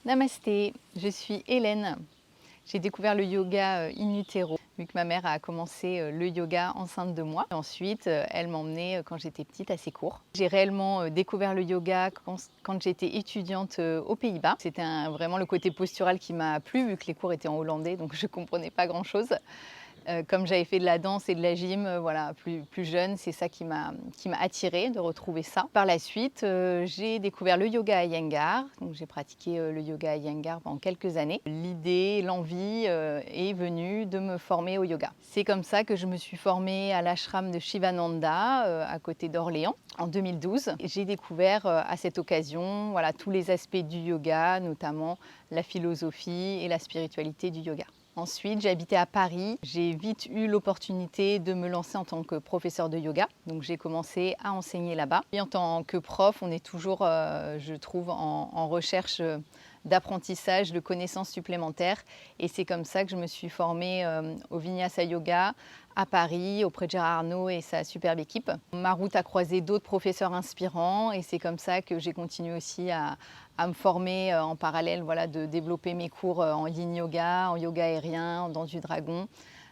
Namasté, je suis Hélène. J'ai découvert le yoga in utero, vu que ma mère a commencé le yoga enceinte de moi. Ensuite, elle m'emmenait quand j'étais petite à ses cours. J'ai réellement découvert le yoga quand j'étais étudiante aux Pays-Bas. C'était vraiment le côté postural qui m'a plu, vu que les cours étaient en hollandais, donc je ne comprenais pas grand-chose. Comme j'avais fait de la danse et de la gym, voilà, plus jeune, c'est ça qui m'a attirée de retrouver ça. Par la suite, j'ai découvert le yoga Iyengar. Donc j'ai pratiqué le yoga Iyengar pendant quelques années. L'idée, l'envie est venue de me former au yoga. C'est comme ça que je me suis formée à l'ashram de Shivananda à côté d'Orléans en 2012. J'ai découvert à cette occasion, voilà, tous les aspects du yoga, notamment la philosophie et la spiritualité du yoga. Ensuite, j'ai habité à Paris. J'ai vite eu l'opportunité de me lancer en tant que professeur de yoga. Donc j'ai commencé à enseigner là-bas. Et en tant que prof, on est toujours, je trouve, en recherche d'apprentissage, de connaissances supplémentaires. Et c'est comme ça que je me suis formée au Vinyasa Yoga à Paris, auprès de Gérard Arnault et sa superbe équipe. Ma route a croisé d'autres professeurs inspirants et c'est comme ça que j'ai continué aussi à me former en parallèle, voilà, de développer mes cours en yin yoga, en yoga aérien, en danse du dragon.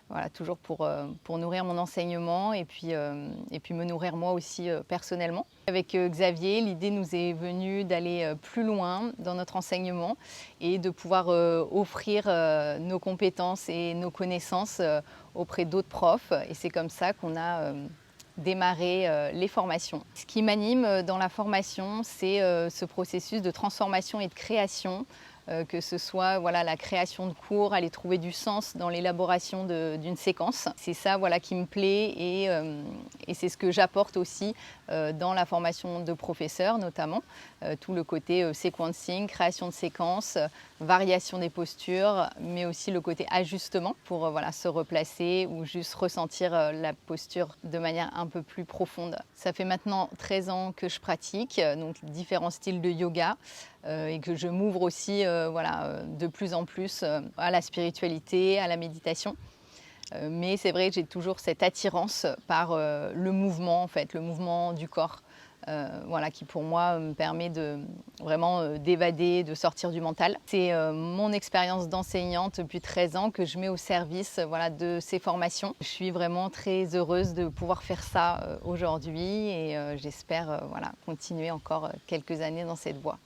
Voilà, toujours pour nourrir mon enseignement et puis me nourrir moi aussi personnellement. Avec Xavier, l'idée nous est venue d'aller plus loin dans notre enseignement et de pouvoir offrir nos compétences et nos connaissances auprès d'autres profs. Et c'est comme ça qu'on a démarré les formations. Ce qui m'anime dans la formation, c'est ce processus de transformation et de création. Que ce soit voilà, la création de cours, aller trouver du sens dans l'élaboration d'une séquence. C'est ça voilà, qui me plaît et c'est ce que j'apporte aussi dans la formation de professeurs notamment. Tout le côté sequencing, création de séquences, variation des postures, mais aussi le côté ajustement pour voilà, se replacer ou juste ressentir la posture de manière un peu plus profonde. Ça fait maintenant 13 ans que je pratique donc différents styles de yoga et que je m'ouvre aussi voilà, de plus en plus à la spiritualité, à la méditation. Mais c'est vrai que j'ai toujours cette attirance par le mouvement, en fait, le mouvement du corps, voilà, qui pour moi me permet de vraiment d'évader, de sortir du mental. C'est mon expérience d'enseignante depuis 13 ans que je mets au service voilà, de ces formations. Je suis vraiment très heureuse de pouvoir faire ça aujourd'hui et j'espère voilà, continuer encore quelques années dans cette voie.